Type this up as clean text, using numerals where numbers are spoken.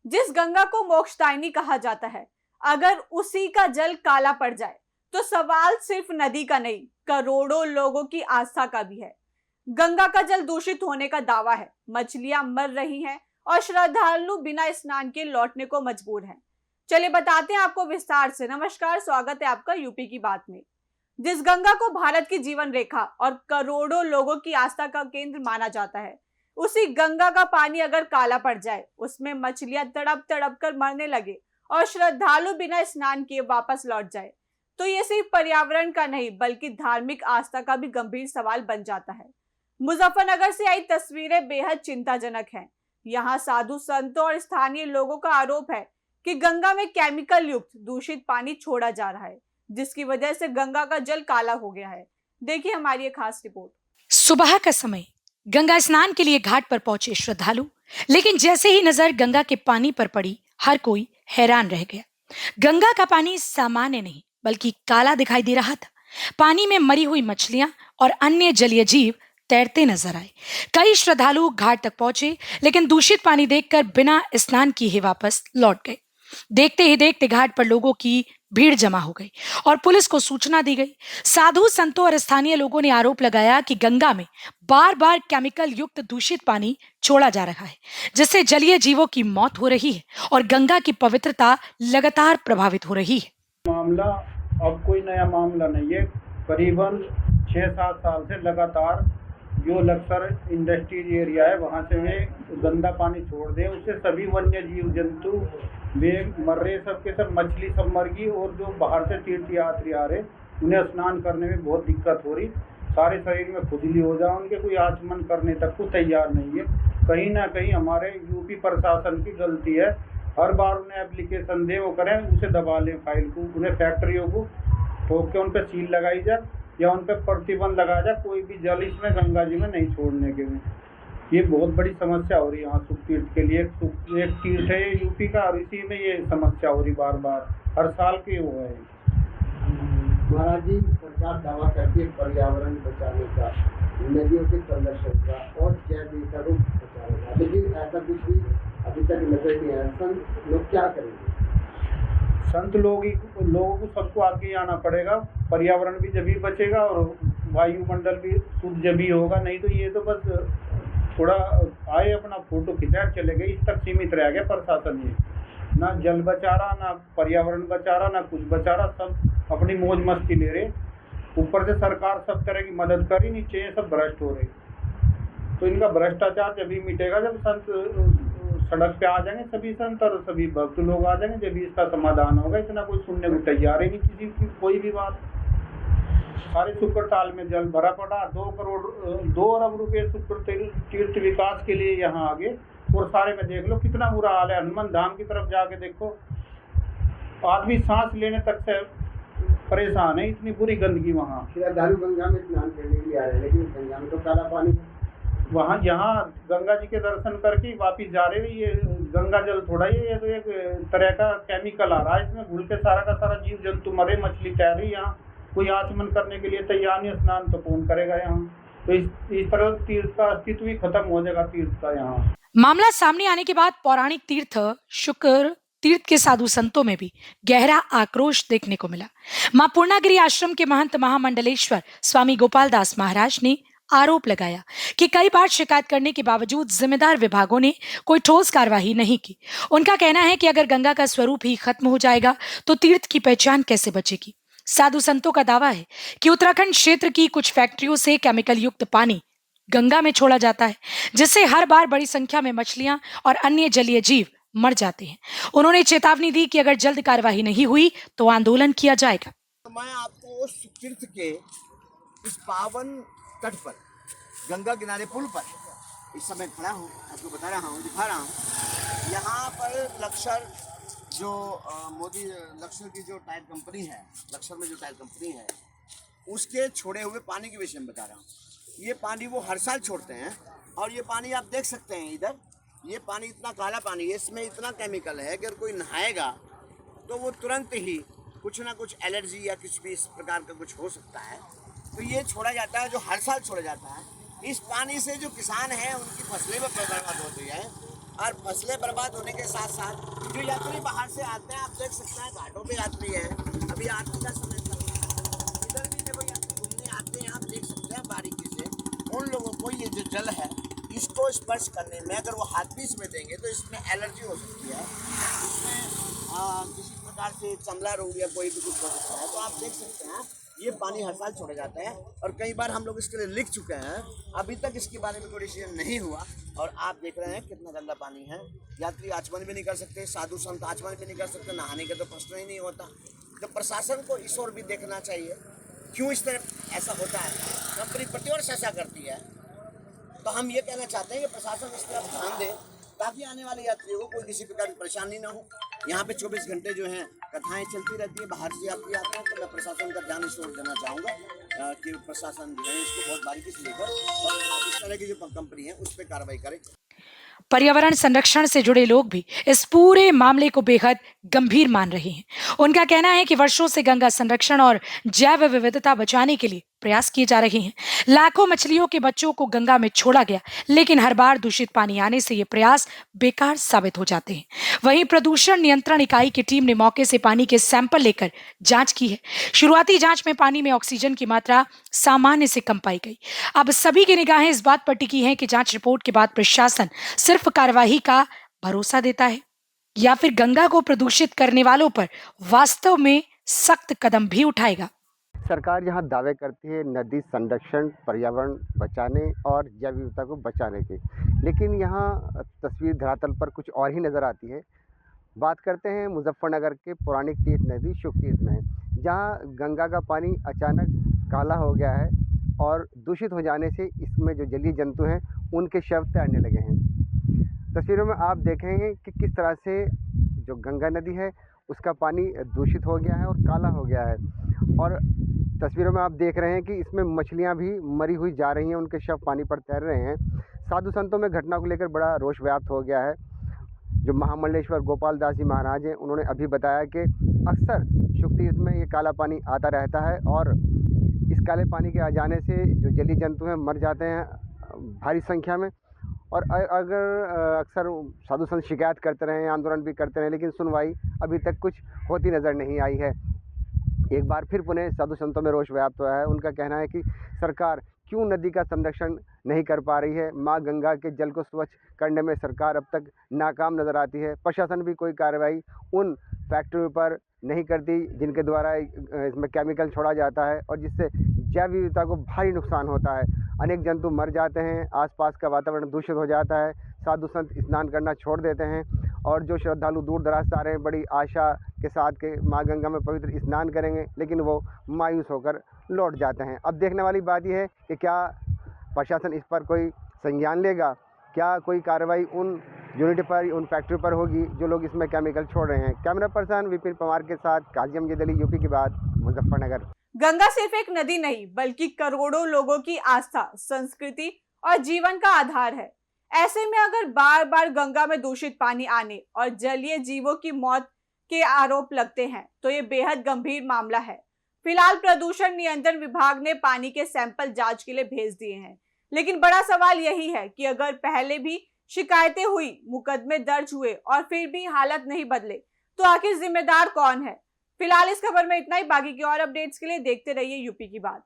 जिस गंगा को मोक्षदायिनी कहा जाता है, अगर उसी का जल काला पड़ जाए तो सवाल सिर्फ नदी का नहीं, करोड़ों लोगों की आस्था का भी है। गंगा का जल दूषित होने का दावा है, मछलियां मर रही हैं और श्रद्धालु बिना स्नान के लौटने को मजबूर हैं। चलिए बताते हैं आपको विस्तार से। नमस्कार, स्वागत है आपका यूपी की बात में। जिस गंगा को भारत की जीवन रेखा और करोड़ों लोगों की आस्था का केंद्र माना जाता है, उसी गंगा का पानी अगर काला पड़ जाए, उसमें मछलियां तड़प तड़प कर मरने लगे और श्रद्धालु बिना स्नान किए वापस लौट जाए, तो ये सिर्फ पर्यावरण का नहीं बल्कि धार्मिक आस्था का भी गंभीर सवाल बन जाता है। मुजफ्फरनगर से आई तस्वीरें बेहद चिंताजनक हैं। यहाँ साधु संतों और स्थानीय लोगों का आरोप है कि गंगा में केमिकल युक्त दूषित पानी छोड़ा जा रहा है, जिसकी वजह से गंगा का जल काला हो गया है। देखिए हमारी ये खास रिपोर्ट। सुबह का समय गंगा स्नान के लिए घाट पर पहुंचे श्रद्धालु, लेकिन जैसे ही नजर गंगा के पानी पर पड़ी, हर कोई हैरान रह गया। गंगा का पानी सामान्य नहीं बल्कि काला दिखाई दे रहा था। पानी में मरी हुई मछलियां और अन्य जलीय जीव तैरते नजर आए। कई श्रद्धालु घाट तक पहुंचे, लेकिन दूषित पानी देखकर बिना स्नान किए ही वापस लौट गए। देखते ही देखते घाट पर लोगों की भीड़ जमा हो गई और पुलिस को सूचना दी गई। साधु संतों और स्थानीय लोगों ने आरोप लगाया कि गंगा में बार बार केमिकल युक्त दूषित पानी छोड़ा जा रहा है, जिससे जलीय जीवों की मौत हो रही है और गंगा की पवित्रता लगातार प्रभावित हो रही है। मामला अब कोई नया मामला नहीं है। करीबन 6-7 साल से लगातार जो लक्सर इंडस्ट्रीज एरिया है वहाँ से वे गंदा पानी छोड़ दें, उससे सभी वन्य जीव जंतु वे मर रहे, सबके सब मछली सब मर गई। और जो बाहर से तीर्थयात्री आ रहे उन्हें स्नान करने में बहुत दिक्कत हो रही, सारे शरीर में खुजली हो जाए, उनके कोई आचमन करने तक को तैयार नहीं है। कहीं ना कहीं हमारे यूपी प्रशासन की गलती है। हर बार उन्हें एप्लीकेशन दे वो करें, उसे दबा लें फाइल को, उन्हें फैक्ट्रियों को ठोक के उन पर सील लगाई जाए या उन पर प्रतिबंध लगाया जाए, कोई भी जल इसमें गंगा जी में नहीं छोड़ने के लिए। ये बहुत बड़ी समस्या हो रही है यहाँ सुख तीर्थ के लिए। एक तीर्थ है यूपी का और इसी में ये समस्या हो रही बार बार, हर साल की वो है। महाराज जी, सरकार दावा करती है पर्यावरण बचाने का, नदियों के संरक्षण का और जैव विविधता को बचाने का, लेकिन ऐसा कुछ भी अभी तक नजर नहीं आया। संत लोग क्या करेंगे? संत लोगों को सबको आगे आना पड़ेगा। पर्यावरण भी जब ही बचेगा और वायुमंडल भी शुद्ध जब ही होगा। नहीं तो ये तो बस थोड़ा आए अपना फोटो खिंचाए चले गए, इस तक सीमित रह गया प्रशासन। ये ना जल बचा रहा, ना पर्यावरण बचा रहा, ना कुछ बचा रहा, सब अपनी मौज मस्ती ले रहे। ऊपर से सरकार सब तरह की मदद कर ही नहीं चाहिए, सब भ्रष्ट हो रहे। तो इनका भ्रष्टाचार जब ही मिटेगा जब संत सड़क पे आ जाएंगे, सभी संत और सभी भक्त लोग आ जाएंगे, जब इसका समाधान होगा। इतना कोई सुनने को तैयार ही नहीं किसी की कोई भी बात। सारे शुक्र ताल में जल भरा पड़ा, 2 अरब रुपए शुक्र तीर्थ विकास के लिए यहाँ आगे, और सारे में देख लो कितना बुरा हाल है। हनुमान धाम की तरफ जाके देखो, आदमी सांस लेने तक से परेशान है, इतनी बुरी गंदगी वहाँ। श्रद्धालु गंगा में स्नान करने के लिए आ रहे हैं, लेकिन गंगा में तो काला पानी वहाँ यहाँ गंगा जी के दर्शन करके वापिस जा रहे हैं। ये गंगा जल थोड़ा ही, ये तो एक तरह का केमिकल आ रहा है, इसमें घुल के सारा का सारा जीव जंतु मरे, मछली तैर रही। यहाँ कोई आचमन करने के लिए तैयार नहीं, स्नान तो कौन करेगा यहाँ। तो इस तरह तीर्थ का अस्तित्व ही खत्म हो जाएगा तीर्थ का यहाँ। मामला सामने आने के बाद पौराणिक तीर्थ शुक्र तीर्थ के साधु संतों में भी गहरा आक्रोश देखने को मिला। मां पूर्णागिरी आश्रम के महंत महामंडलेश्वर स्वामी गोपाल दास महाराज ने आरोप लगाया कि कई बार शिकायत करने के बावजूद जिम्मेदार विभागों ने कोई ठोस कार्रवाई नहीं की। उनका कहना है कि अगर गंगा का स्वरूप ही खत्म हो जाएगा तो तीर्थ की पहचान कैसे बचेगी। साधु संतों का दावा है कि उत्तराखंड क्षेत्र की कुछ फैक्ट्रियों से केमिकल युक्त पानी गंगा में छोड़ा जाता है, जिससे हर बार बड़ी संख्या में मछलियां और अन्य जलीय जीव मर जाते हैं। उन्होंने चेतावनी दी कि अगर जल्द कार्यवाही नहीं हुई तो आंदोलन किया जाएगा। मैं आपको उस तीर्थ के इस पावन तट पर, गंगा किनारे पुल पर इस समय खड़ा हूँ, आपको बता रहा हूँ, दिखा रहा हूँ। यहाँ पर लक्सर जो मोदी लक्सर की जो टायर कंपनी है, लक्सर में जो टायर कंपनी है, उसके छोड़े हुए पानी के विषय में बता रहा हूँ। ये पानी वो हर साल छोड़ते हैं और ये पानी आप देख सकते हैं इधर, ये पानी इतना काला पानी है, इसमें इतना केमिकल है कि अगर कोई नहाएगा तो वो तुरंत ही कुछ ना कुछ एलर्जी या किसी भी इस प्रकार का कुछ हो सकता है। तो ये छोड़ा जाता है, जो हर साल छोड़ा जाता है। इस पानी से जो किसान हैं उनकी फसलें भी बर्बाद होती है और फसलें बर्बाद होने के साथ साथ जो यात्री बाहर से आते हैं, आप देख सकते हैं घाटों पे यात्री हैं, अभी आरती का समय चल रहा है, इधर भी देखो यात्री घूमने आते हैं, आप देख सकते हैं बारीकी से। उन लोगों को ये जो जल है इसको स्पर्श करने में अगर वो हाथ भी इसमें देंगे तो इसमें एलर्जी हो सकती है, इसमें किसी प्रकार से चमड़ा रोग या कोई भी कुछ हो सकता है। तो आप देख सकते हैं ये पानी हर साल छोड़ा जाता है और कई बार हम लोग इसके लिए लिख चुके हैं, अभी तक इसके बारे में कोई डिसीजन नहीं हुआ। और आप देख रहे हैं कितना गंदा पानी है, यात्री आचमन भी नहीं कर सकते, साधु संत आचमन भी नहीं कर सकते, नहाने का तो प्रश्न ही नहीं होता। तो प्रशासन को इस ओर भी देखना चाहिए, क्यों इस तरह ऐसा होता है। कंपनी प्रतिवर्ष ऐसा करती है, तो हम ये कहना चाहते हैं कि प्रशासन इस तरफ ध्यान दे ताकि आने वाले यात्रियों को कोई किसी प्रकार की परेशानी ना हो। यहाँ पे 24 घंटे जो हैं कथाएं चलती रहती है, बाहर से यात्री आते हैं, तो मैं प्रशासन का ध्यान इस ओर देना चाहूँगा कि प्रशासन जो है इसको बहुत बारीकी से लेकर और इस तरह की जो कंपनी है उस पर कार्रवाई करे। पर्यावरण संरक्षण से जुड़े लोग भी इस पूरे मामले को बेहद गंभीर मान रहे हैं। उनका कहना है कि वर्षों से गंगा संरक्षण और जैव विविधता बचाने के लिए प्रयास किए जा रहे हैं। लाखों मछलियों के बच्चों को गंगा में छोड़ा गया, लेकिन हर बार दूषित पानी आने से ये प्रयास बेकार साबित हो जाते हैं। वहीं प्रदूषण नियंत्रण इकाई की टीम ने मौके से पानी के सैंपल लेकर जांच की है। शुरुआती जांच में पानी में ऑक्सीजन की मात्रा सामान्य से कम पाई गई। अब सभी की निगाहें इस बात पर टिकी हैं कि जांच रिपोर्ट के बाद प्रशासन सिर्फ कार्यवाही का भरोसा देता है या फिर गंगा को प्रदूषित करने वालों पर वास्तव में सख्त कदम भी उठाएगा। सरकार यहाँ दावे करती है नदी संरक्षण, पर्यावरण बचाने और जैव विविधता को बचाने के, लेकिन यहाँ तस्वीर धरातल पर कुछ और ही नज़र आती है। बात करते हैं मुजफ्फरनगर के पौराणिक तीर्थ नदी शुक तीर्थ में, जहाँ गंगा का पानी अचानक काला हो गया है और दूषित हो जाने से इसमें जो जलीय जंतु हैं उनके शव तैरने लगे हैं। तस्वीरों में आप देखेंगे कि किस तरह से जो गंगा नदी है उसका पानी दूषित हो गया है और काला हो गया है, और तस्वीरों में आप देख रहे हैं कि इसमें मछलियां भी मरी हुई जा रही हैं, उनके शव पानी पर तैर रहे हैं। साधु संतों में घटना को लेकर बड़ा रोष व्याप्त हो गया है। जो महामंडलेश्वर गोपाल दास जी महाराज हैं, उन्होंने अभी बताया कि अक्सर शुक तीर्थ में ये काला पानी आता रहता है और इस काले पानी के आ जाने से जो जलीय जंतु हैं मर जाते हैं भारी संख्या में। और अगर अक्सर साधु संत शिकायत करते रहे, आंदोलन भी करते रहे, लेकिन सुनवाई अभी तक कुछ होती नज़र नहीं आई है। एक बार फिर पुनः साधु संतों में रोष व्याप्त हुआ है। उनका कहना है कि सरकार क्यों नदी का संरक्षण नहीं कर पा रही है। माँ गंगा के जल को स्वच्छ करने में सरकार अब तक नाकाम नज़र आती है। प्रशासन भी कोई कार्रवाई उन फैक्ट्रियों पर नहीं करती जिनके द्वारा इसमें केमिकल छोड़ा जाता है और जिससे जैव विविधता को भारी नुकसान होता है। अनेक जंतु मर जाते हैं, आसपास का वातावरण दूषित हो जाता है, साधु संत स्नान करना छोड़ देते हैं और जो श्रद्धालु दूर दराज से आ रहे हैं बड़ी आशा के साथ के माँ गंगा में पवित्र स्नान करेंगे, लेकिन वो मायूस होकर लौट जाते हैं। अब देखने वाली बात यह है कि क्या प्रशासन इस पर कोई संज्ञान लेगा, क्या कोई कार्रवाई उन यूनिट पर, उन फैक्ट्री पर होगी जो लोग इसमें केमिकल छोड़ रहे हैं। कैमरा पर्सन विपिन पवार के साथ काजी अमजद अली, यूपी की बात, मुजफ्फरनगर। गंगा सिर्फ एक नदी नहीं बल्कि करोड़ों लोगों की आस्था, संस्कृति और जीवन का आधार है। ऐसे में अगर बार बार गंगा में दूषित पानी आने और जलीय जीवों की मौत के आरोप लगते हैं तो ये बेहद गंभीर मामला है। फिलहाल प्रदूषण नियंत्रण विभाग ने पानी के सैंपल जांच के लिए भेज दिए हैं, लेकिन बड़ा सवाल यही है कि अगर पहले भी शिकायतें हुई, मुकदमे दर्ज हुए और फिर भी हालत नहीं बदले तो आखिर जिम्मेदार कौन है। फिलहाल इस खबर में इतना ही। बाकी की और अपडेट्स के लिए देखते रहिए यूपी की बात।